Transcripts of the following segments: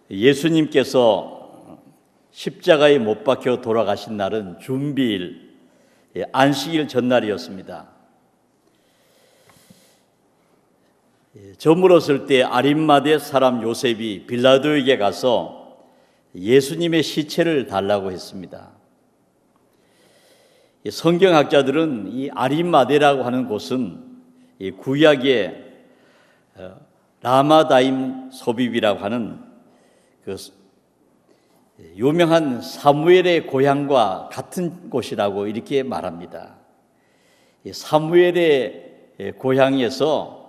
예수님께서 십자가에 못 박혀 돌아가신 날은 준비일, 안식일 전날이었습니다. 저물었을 때 아림마대 사람 요셉이 빌라도에게 가서 예수님의 시체를 달라고 했습니다. 성경학자들은 이 아림마대라고 하는 곳은 구약의 라마다임 소비비라고 하는 그 유명한 사무엘의 고향과 같은 곳이라고 이렇게 말합니다. 사무엘의 고향에서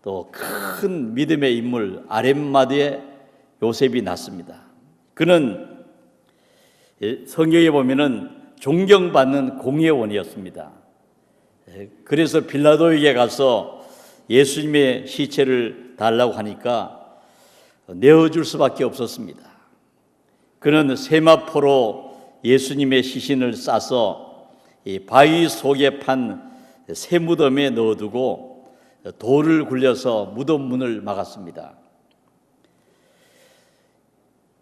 또 큰 믿음의 인물 아림마대 요셉이 났습니다. 그는 성경에 보면은 존경받는 공회원이었습니다. 그래서 빌라도에게 가서 예수님의 시체를 달라고 하니까 내어줄 수밖에 없었습니다. 그는 세마포로 예수님의 시신을 싸서 이 바위 속에 판 쇠무덤에 넣어두고 돌을 굴려서 무덤 문을 막았습니다.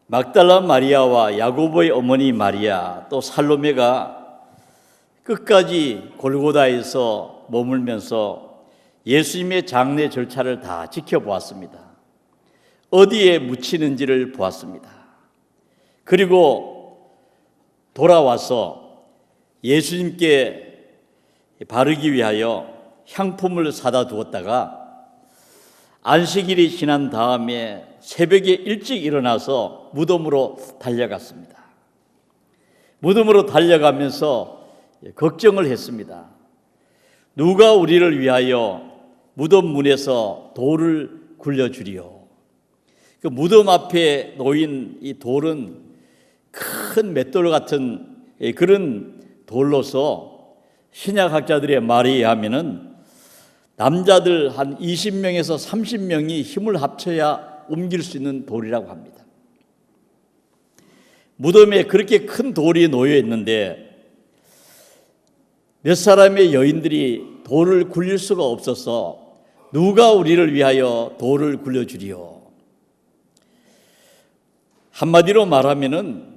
막달라 마리아와 야고보의 어머니 마리아 또 살로메가 끝까지 골고다에서 머물면서 예수님의 장례 절차를 다 지켜보았습니다. 어디에 묻히는지를 보았습니다. 그리고 돌아와서 예수님께 바르기 위하여 향품을 사다 두었다가 안식일이 지난 다음에 새벽에 일찍 일어나서 무덤으로 달려갔습니다. 무덤으로 달려가면서 걱정을 했습니다. 누가 우리를 위하여 무덤 문에서 돌을 굴려주리요. 그 무덤 앞에 놓인 이 돌은 큰 맷돌 같은 그런 돌로서 신약학자들의 말에 의하면은 남자들 한 20명에서 30명이 힘을 합쳐야 옮길 수 있는 돌이라고 합니다. 무덤에 그렇게 큰 돌이 놓여 있는데 몇 사람의 여인들이 돌을 굴릴 수가 없어서 누가 우리를 위하여 돌을 굴려주리요. 한마디로 말하면은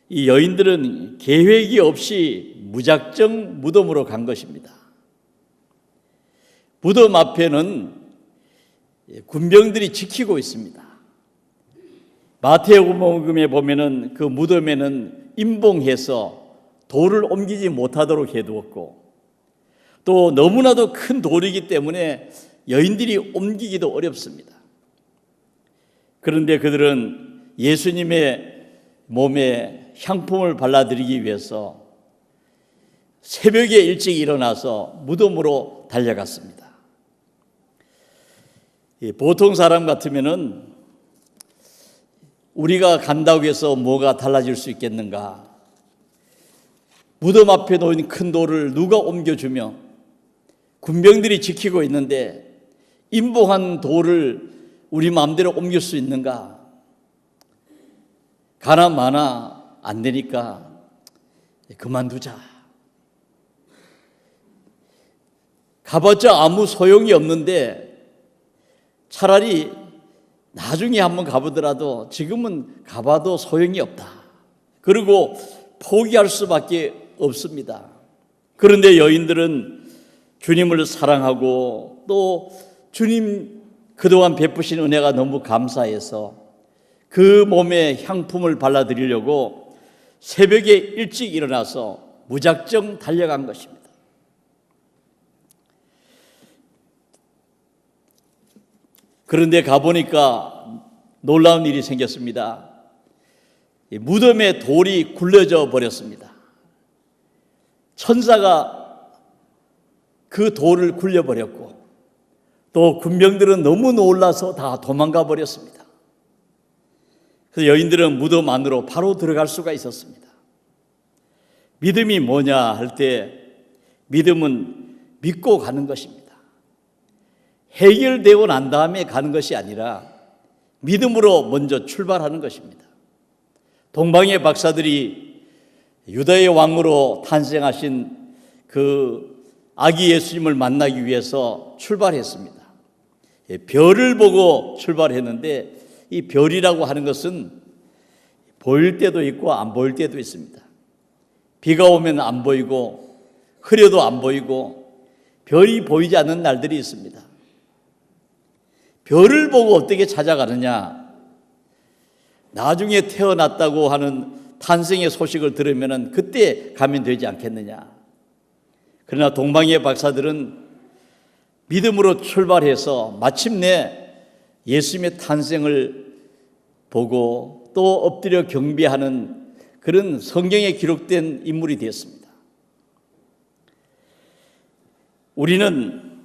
이 여인들은 계획이 없이 무작정 무덤으로 간 것입니다. 무덤 앞에는 군병들이 지키고 있습니다. 마태복음에 보면은 그 무덤에는 임봉해서 돌을 옮기지 못하도록 해두었고 또 너무나도 큰 돌이기 때문에 여인들이 옮기기도 어렵습니다. 그런데 그들은 예수님의 몸에 향품을 발라드리기 위해서 새벽에 일찍 일어나서 무덤으로 달려갔습니다. 보통 사람 같으면은 우리가 간다고 해서 뭐가 달라질 수 있겠는가? 무덤 앞에 놓인 큰 돌을 누가 옮겨주며 군병들이 지키고 있는데 임봉한 돌을 우리 마음대로 옮길 수 있는가? 가나 마나 안 되니까 그만두자. 가봤자 아무 소용이 없는데 차라리 나중에 한번 가보더라도 지금은 가봐도 소용이 없다. 그리고 포기할 수밖에 없습니다. 그런데 여인들은 주님을 사랑하고 또 주님 그동안 베푸신 은혜가 너무 감사해서 그 몸에 향품을 발라드리려고 새벽에 일찍 일어나서 무작정 달려간 것입니다. 그런데 가보니까 놀라운 일이 생겼습니다. 무덤에 돌이 굴려져 버렸습니다. 천사가 그 돌을 굴려버렸고 또 군병들은 너무 놀라서 다 도망가 버렸습니다. 그래서 여인들은 무덤 안으로 바로 들어갈 수가 있었습니다. 믿음이 뭐냐 할 때 믿음은 믿고 가는 것입니다. 해결되고 난 다음에 가는 것이 아니라 믿음으로 먼저 출발하는 것입니다. 동방의 박사들이 유다의 왕으로 탄생하신 그 아기 예수님을 만나기 위해서 출발했습니다. 별을 보고 출발했는데 이 별이라고 하는 것은 보일 때도 있고 안 보일 때도 있습니다. 비가 오면 안 보이고 흐려도 안 보이고 별이 보이지 않는 날들이 있습니다. 별을 보고 어떻게 찾아가느냐? 나중에 태어났다고 하는 탄생의 소식을 들으면 그때 가면 되지 않겠느냐? 그러나 동방의 박사들은 믿음으로 출발해서 마침내 예수님의 탄생을 보고 또 엎드려 경배하는 그런 성경에 기록된 인물이 되었습니다. 우리는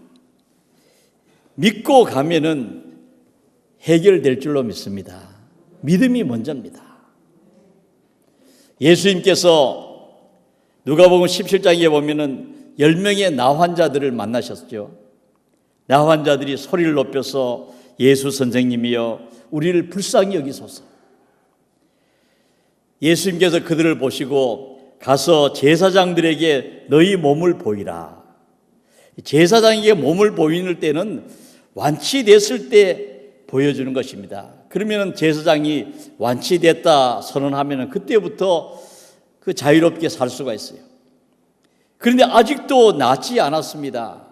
믿고 가면은 해결될 줄로 믿습니다. 믿음이 먼저입니다. 예수님께서 누가복음 17장에 보면은 10명의 나 환자들을 만나셨죠. 나 환자들이 소리를 높여서 예수 선생님이여 우리를 불쌍히 여기소서. 예수님께서 그들을 보시고 가서 제사장들에게 너희 몸을 보이라. 제사장에게 몸을 보이는 때는 완치됐을 때 보여주는 것입니다. 그러면 제사장이 완치됐다 선언하면 그때부터 그 자유롭게 살 수가 있어요. 그런데 아직도 낫지 않았습니다.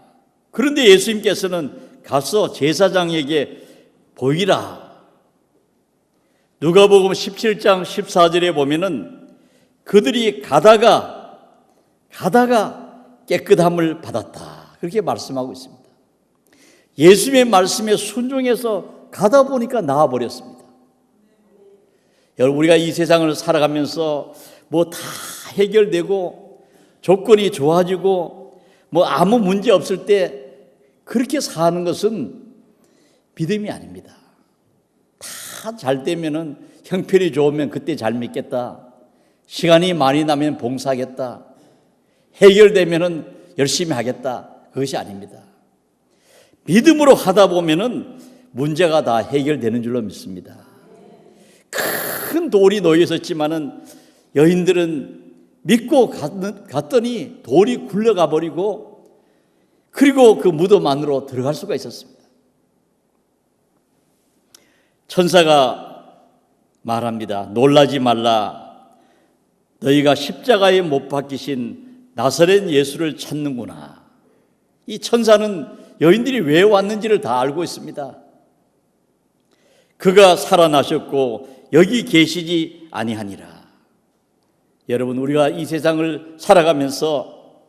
그런데 예수님께서는 가서 제사장에게 보이라. 누가복음 17장 14절에 보면은 그들이 가다가 깨끗함을 받았다. 그렇게 말씀하고 있습니다. 예수님의 말씀에 순종해서 가다 보니까 나아버렸습니다. 여러분, 우리가 이 세상을 살아가면서 뭐 다 해결되고 조건이 좋아지고 뭐 아무 문제 없을 때 그렇게 사는 것은 믿음이 아닙니다. 다 잘 되면은 형편이 좋으면 그때 잘 믿겠다. 시간이 많이 나면 봉사하겠다. 해결되면은 열심히 하겠다. 그것이 아닙니다. 믿음으로 하다 보면은 문제가 다 해결되는 줄로 믿습니다. 큰 돌이 놓여 있었지만은 여인들은 믿고 갔더니 돌이 굴러가 버리고 그리고 그 무덤 안으로 들어갈 수가 있었습니다. 천사가 말합니다. 놀라지 말라. 너희가 십자가에 못 박히신 나사렛 예수를 찾는구나. 이 천사는 여인들이 왜 왔는지를 다 알고 있습니다. 그가 살아나셨고 여기 계시지 아니하니라. 여러분, 우리가 이 세상을 살아가면서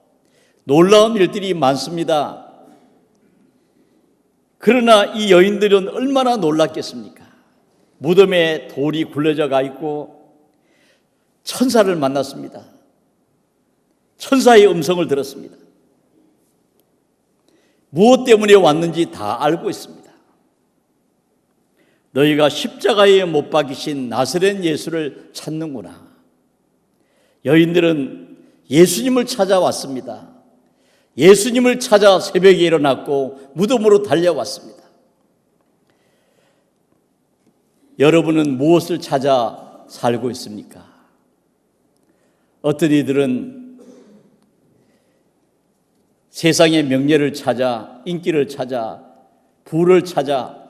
놀라운 일들이 많습니다. 그러나 이 여인들은 얼마나 놀랐겠습니까? 무덤에 돌이 굴러져 가 있고 천사를 만났습니다. 천사의 음성을 들었습니다. 무엇 때문에 왔는지 다 알고 있습니다. 너희가 십자가에 못 박이신 나사렛 예수를 찾는구나. 여인들은 예수님을 찾아왔습니다. 예수님을 찾아 새벽에 일어났고 무덤으로 달려왔습니다. 여러분은 무엇을 찾아 살고 있습니까? 어떤 이들은 세상의 명예를 찾아, 인기를 찾아, 부를 찾아,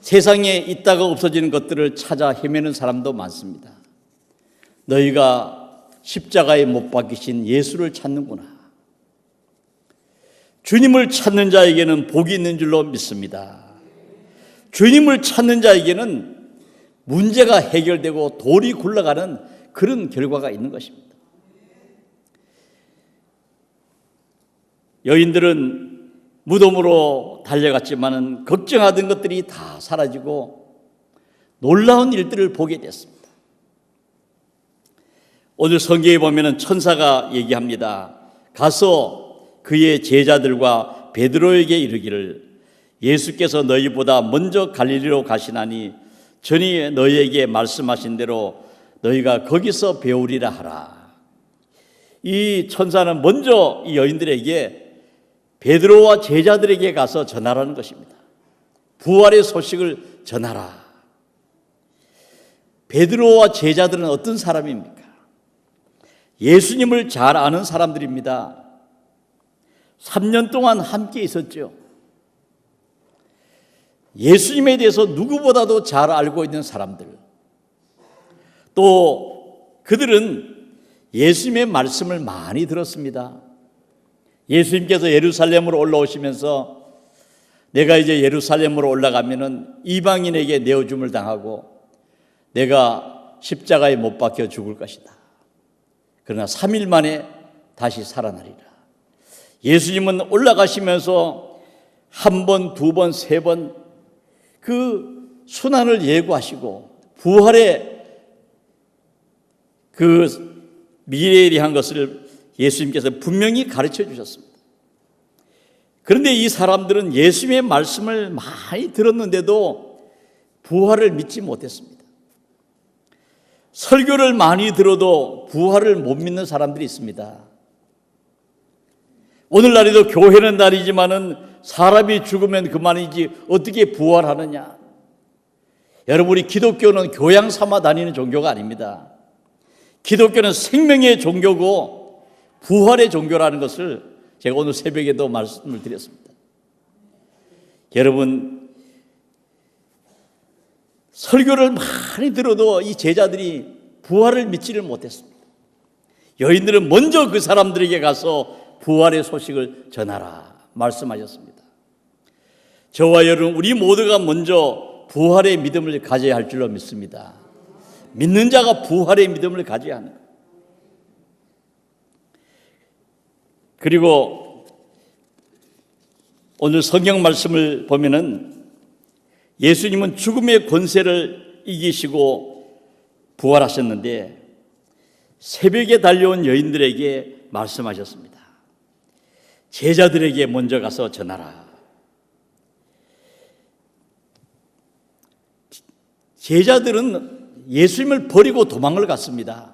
세상에 있다가 없어지는 것들을 찾아 헤매는 사람도 많습니다. 너희가 십자가에 못 박히신 예수를 찾는구나. 주님을 찾는 자에게는 복이 있는 줄로 믿습니다. 주님을 찾는 자에게는 문제가 해결되고 돌이 굴러가는 그런 결과가 있는 것입니다. 여인들은 무덤으로 달려갔지만 걱정하던 것들이 다 사라지고 놀라운 일들을 보게 됐습니다. 오늘 성경에 보면 천사가 얘기합니다. 가서 그의 제자들과 베드로에게 이르기를 예수께서 너희보다 먼저 갈릴리로 가시나니 전에 너희에게 말씀하신 대로 너희가 거기서 배우리라 하라. 이 천사는 먼저 이 여인들에게 베드로와 제자들에게 가서 전하라는 것입니다. 부활의 소식을 전하라. 베드로와 제자들은 어떤 사람입니까? 예수님을 잘 아는 사람들입니다. 3년 동안 함께 있었죠. 예수님에 대해서 누구보다도 잘 알고 있는 사람들, 또 그들은 예수님의 말씀을 많이 들었습니다. 예수님께서 예루살렘으로 올라오시면서 내가 이제 예루살렘으로 올라가면은 이방인에게 내어줌을 당하고 내가 십자가에 못 박혀 죽을 것이다. 그러나 3일 만에 다시 살아나리라. 예수님은 올라가시면서 한 번, 두 번, 세 번 그 순환을 예고하시고 부활의 그 미래에 대한 것을 예수님께서 분명히 가르쳐 주셨습니다. 그런데 이 사람들은 예수님의 말씀을 많이 들었는데도 부활을 믿지 못했습니다. 설교를 많이 들어도 부활을 못 믿는 사람들이 있습니다. 오늘날에도 교회는 날이지만은 사람이 죽으면 그만이지 어떻게 부활하느냐. 여러분, 우리 기독교는 교양 삼아 다니는 종교가 아닙니다. 기독교는 생명의 종교고 부활의 종교라는 것을 제가 오늘 새벽에도 말씀을 드렸습니다. 여러분, 설교를 많이 들어도 이 제자들이 부활을 믿지를 못했습니다. 여인들은 먼저 그 사람들에게 가서 부활의 소식을 전하라 말씀하셨습니다. 저와 여러분, 우리 모두가 먼저 부활의 믿음을 가져야 할 줄로 믿습니다. 믿는 자가 부활의 믿음을 가져야 하는 것. 그리고 오늘 성경 말씀을 보면은 예수님은 죽음의 권세를 이기시고 부활하셨는데 새벽에 달려온 여인들에게 말씀하셨습니다. 제자들에게 먼저 가서 전하라. 제자들은 예수님을 버리고 도망을 갔습니다.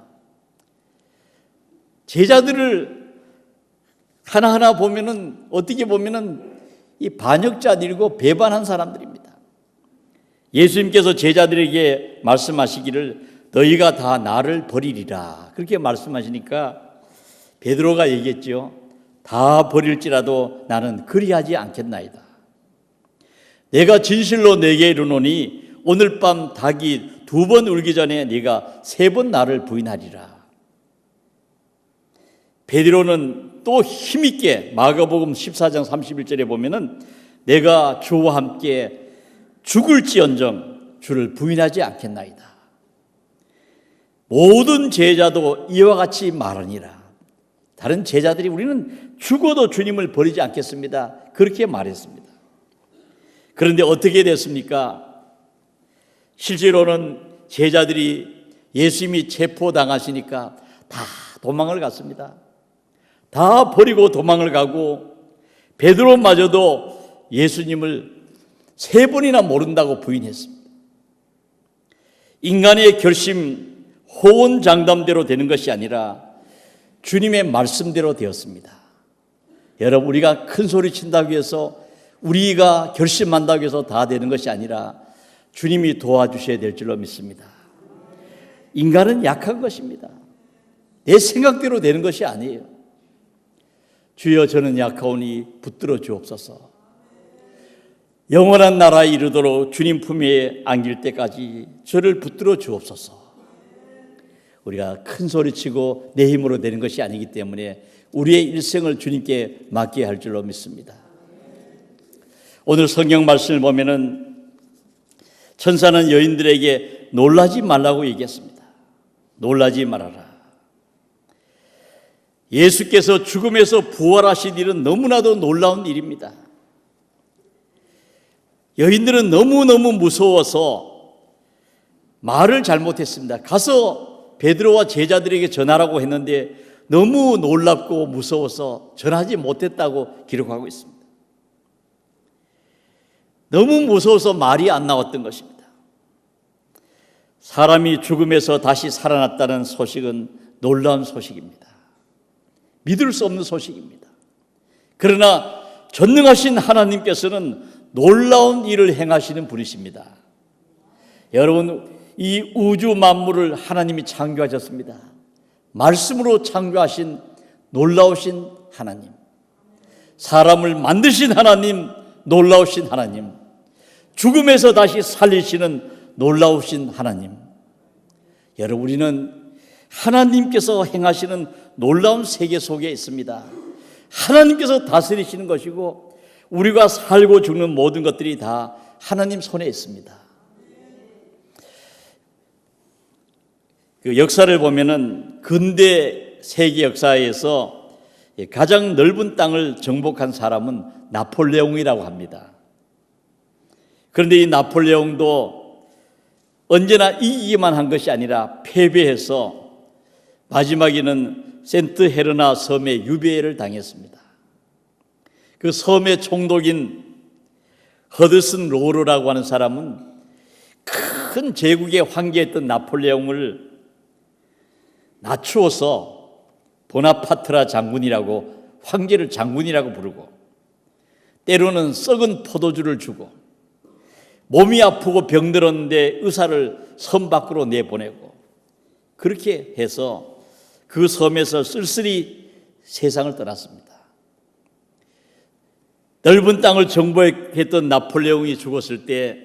제자들을 하나하나 보면은 어떻게 보면은 이 반역자들이고 배반한 사람들입니다. 예수님께서 제자들에게 말씀하시기를 너희가 다 나를 버리리라 그렇게 말씀하시니까 베드로가 얘기했죠. 다 버릴지라도 나는 그리하지 않겠나이다. 내가 진실로 내게 이르노니 오늘 밤 닭이 2번 울기 전에 네가 3번 나를 부인하리라. 베드로는 또 힘있게 마가복음 14장 31절에 보면은 내가 주와 함께 죽을지언정 주를 부인하지 않겠나이다. 모든 제자도 이와 같이 말하니라. 다른 제자들이 우리는 죽어도 주님을 버리지 않겠습니다. 그렇게 말했습니다. 그런데 어떻게 됐습니까? 실제로는 제자들이 예수님이 체포당하시니까 다 도망을 갔습니다. 다 버리고 도망을 가고 베드로마저도 예수님을 3번이나 모른다고 부인했습니다. 인간의 결심, 호언장담대로 되는 것이 아니라 주님의 말씀대로 되었습니다. 여러분, 우리가 큰 소리 친다고 해서 우리가 결심한다고 해서 다 되는 것이 아니라 주님이 도와주셔야 될 줄로 믿습니다. 인간은 약한 것입니다. 내 생각대로 되는 것이 아니에요. 주여 저는 약하오니 붙들어 주옵소서. 영원한 나라에 이르도록 주님 품에 안길 때까지 저를 붙들어 주옵소서. 우리가 큰 소리치고 내 힘으로 되는 것이 아니기 때문에 우리의 일생을 주님께 맡겨야 할 줄로 믿습니다. 오늘 성경 말씀을 보면은 천사는 여인들에게 놀라지 말라고 얘기했습니다. 놀라지 말아라. 예수께서 죽음에서 부활하신 일은 너무나도 놀라운 일입니다. 여인들은 너무너무 무서워서 말을 잘못했습니다. 가서 베드로와 제자들에게 전하라고 했는데 너무 놀랍고 무서워서 전하지 못했다고 기록하고 있습니다. 너무 무서워서 말이 안 나왔던 것입니다. 사람이 죽음에서 다시 살아났다는 소식은 놀라운 소식입니다. 믿을 수 없는 소식입니다. 그러나 전능하신 하나님께서는 놀라운 일을 행하시는 분이십니다. 여러분, 이 우주 만물을 하나님이 창조하셨습니다. 말씀으로 창조하신 놀라우신 하나님, 사람을 만드신 하나님, 놀라우신 하나님, 죽음에서 다시 살리시는 놀라우신 하나님. 여러분, 우리는 하나님께서 행하시는 놀라운 세계 속에 있습니다. 하나님께서 다스리시는 것이고 우리가 살고 죽는 모든 것들이 다 하나님 손에 있습니다. 그 역사를 보면은 근대 세계 역사에서 가장 넓은 땅을 정복한 사람은 나폴레옹이라고 합니다. 그런데 이 나폴레옹도 언제나 이기기만 한 것이 아니라 패배해서 마지막에는 센트 헤레나 섬에 유배를 당했습니다. 그 섬의 총독인 허드슨 로르라고 하는 사람은 큰 제국의 황제였던 나폴레옹을 낮추어서 보나파트라 장군이라고, 황제를 장군이라고 부르고, 때로는 썩은 포도주를 주고, 몸이 아프고 병들었는데 의사를 섬 밖으로 내보내고, 그렇게 해서 그 섬에서 쓸쓸히 세상을 떠났습니다. 넓은 땅을 정복했던 나폴레옹이 죽었을 때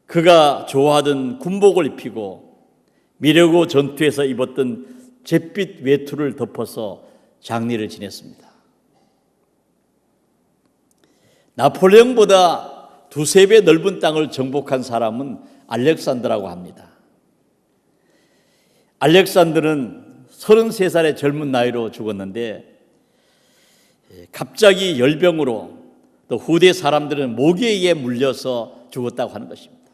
그가 좋아하던 군복을 입히고 미레고 전투에서 입었던 잿빛 외투를 덮어서 장례를 지냈습니다. 나폴레옹보다 두세 배 넓은 땅을 정복한 사람은 알렉산더라고 합니다. 알렉산더는 33살의 젊은 나이로 죽었는데 갑자기 열병으로, 또 후대 사람들은 모기에 물려서 죽었다고 하는 것입니다.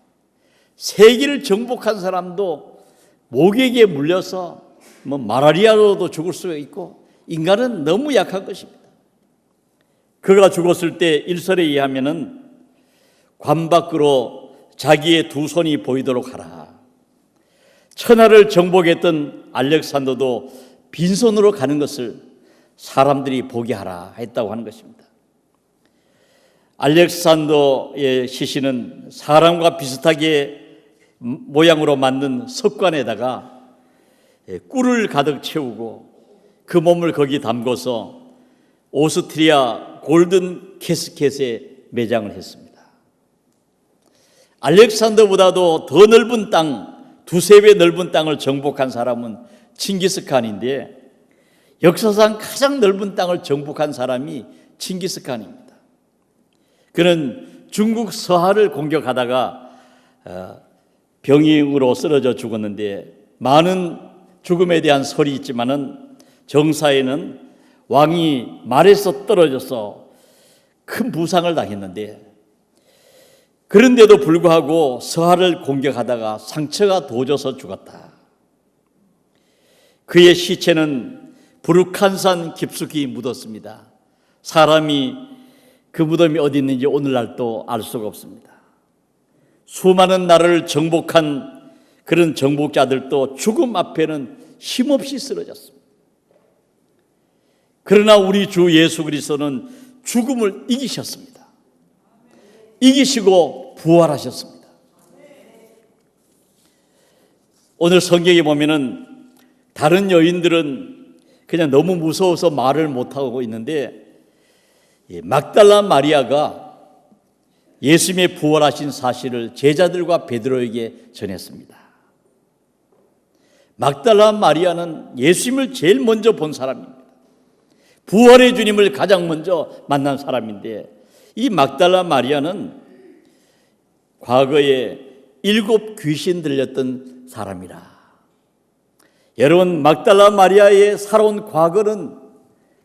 세계를 정복한 사람도 모기에 물려서 말라리아로도 죽을 수 있고, 인간은 너무 약한 것입니다. 그가 죽었을 때 일설에 의하면은 관 밖으로 자기의 두 손이 보이도록 하라. 천하를 정복했던 알렉산더도 빈손으로 가는 것을 사람들이 보게 하라 했다고 하는 것입니다. 알렉산더의 시신은 사람과 비슷하게 모양으로 만든 석관에다가 꿀을 가득 채우고 그 몸을 거기 담궈서 오스트리아 골든 캐스켓에 매장을 했습니다. 알렉산더보다도 더 넓은 땅, 두세 배 넓은 땅을 정복한 사람은 칭기스칸인데, 역사상 가장 넓은 땅을 정복한 사람이 칭기스칸입니다. 그는 중국 서하를 공격하다가 병으로 쓰러져 죽었는데, 많은 죽음에 대한 설이 있지만은 정사에는 왕이 말에서 떨어져서 큰 부상을 당했는데, 그런데도 불구하고 서하를 공격하다가 상처가 도져서 죽었다. 그의 시체는 부르칸산 깊숙이 묻었습니다. 사람이 그 무덤이 어디 있는지 오늘날도 알 수가 없습니다. 수많은 나라를 정복한 그런 정복자들도 죽음 앞에는 힘없이 쓰러졌습니다. 그러나 우리 주 예수 그리스도는 죽음을 이기셨습니다. 이기시고 부활하셨습니다. 오늘 성경에 보면은 다른 여인들은 그냥 너무 무서워서 말을 못하고 있는데, 막달라 마리아가 예수님의 부활하신 사실을 제자들과 베드로에게 전했습니다. 막달라 마리아는 예수님을 제일 먼저 본 사람입니다. 부활의 주님을 가장 먼저 만난 사람인데, 이 막달라 마리아는 과거에 7 귀신 들렸던 사람이라. 여러분, 막달라 마리아의 살아온 과거는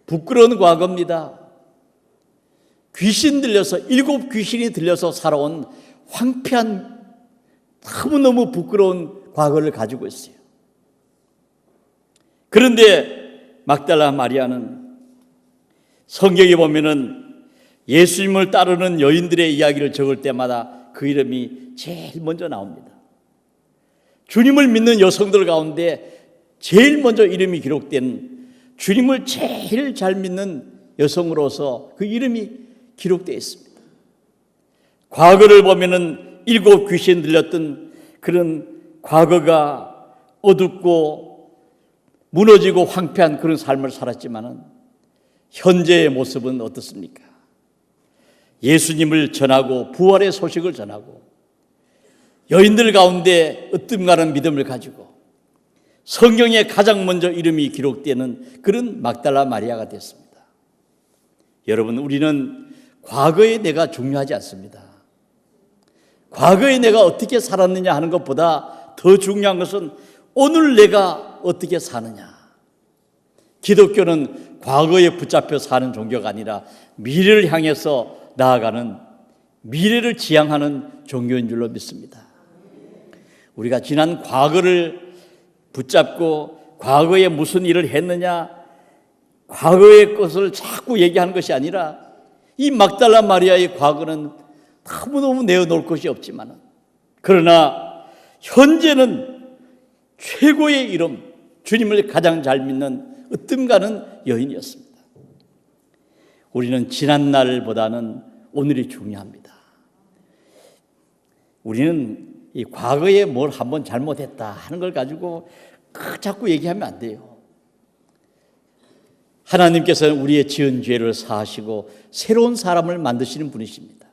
부끄러운 과거입니다. 귀신 들려서, 7 귀신이 들려서 살아온 황폐한, 너무너무 부끄러운 과거를 가지고 있어요. 그런데 막달라 마리아는 성경에 보면은 예수님을 따르는 여인들의 이야기를 적을 때마다 그 이름이 제일 먼저 나옵니다. 주님을 믿는 여성들 가운데 제일 먼저 이름이 기록된, 주님을 제일 잘 믿는 여성으로서 그 이름이 기록되어 있습니다. 과거를 보면은 7 귀신 들렸던 그런 과거가 어둡고 무너지고 황폐한 그런 삶을 살았지만은 현재의 모습은 어떻습니까? 예수님을 전하고 부활의 소식을 전하고 여인들 가운데 으뜸가는 믿음을 가지고 성경에 가장 먼저 이름이 기록되는 그런 막달라 마리아가 됐습니다. 여러분, 우리는 과거의 내가 중요하지 않습니다. 과거에 내가 어떻게 살았느냐 하는 것보다 더 중요한 것은 오늘 내가 어떻게 사느냐. 기독교는 과거에 붙잡혀 사는 종교가 아니라 미래를 향해서 나아가는, 미래를 지향하는 종교인 줄로 믿습니다. 우리가 지난 과거를 붙잡고 과거에 무슨 일을 했느냐, 과거의 것을 자꾸 얘기하는 것이 아니라 이 막달라 마리아의 과거는 너무너무 내어놓을 것이 없지만 그러나 현재는 최고의 이름, 주님을 가장 잘 믿는 으뜸가는 여인이었습니다. 우리는 지난 날보다는 오늘이 중요합니다. 우리는 이 과거에 뭘 한번 잘못했다 하는 걸 가지고 자꾸 얘기하면 안 돼요. 하나님께서는 우리의 지은 죄를 사하시고 새로운 사람을 만드시는 분이십니다.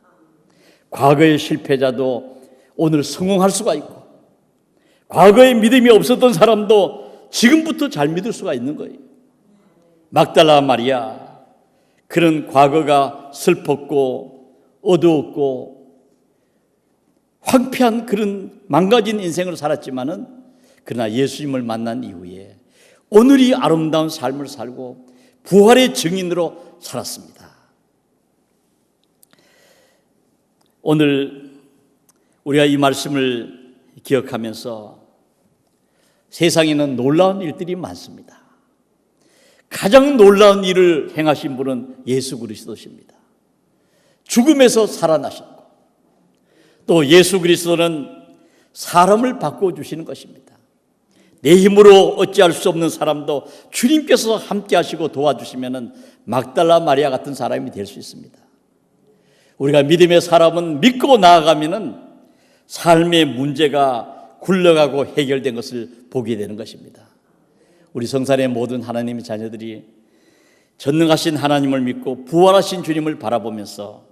과거의 실패자도 오늘 성공할 수가 있고 과거에 믿음이 없었던 사람도 지금부터 잘 믿을 수가 있는 거예요. 막달라 마리아, 그런 과거가 슬펐고 어두웠고 황폐한 그런 망가진 인생을 살았지만은 그러나 예수님을 만난 이후에 오늘이 아름다운 삶을 살고 부활의 증인으로 살았습니다. 오늘 우리가 이 말씀을 기억하면서 세상에는 놀라운 일들이 많습니다. 가장 놀라운 일을 행하신 분은 예수 그리스도십니다. 죽음에서 살아나셨고 또 예수 그리스도는 사람을 바꿔주시는 것입니다. 내 힘으로 어찌할 수 없는 사람도 주님께서 함께 하시고 도와주시면 막달라 마리아 같은 사람이 될 수 있습니다. 우리가 믿음의 사람은 믿고 나아가면 삶의 문제가 굴러가고 해결된 것을 보게 되는 것입니다. 우리 성산의 모든 하나님의 자녀들이 전능하신 하나님을 믿고 부활하신 주님을 바라보면서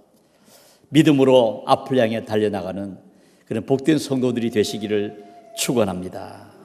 믿음으로 앞을 향해 달려나가는 그런 복된 성도들이 되시기를 축원합니다.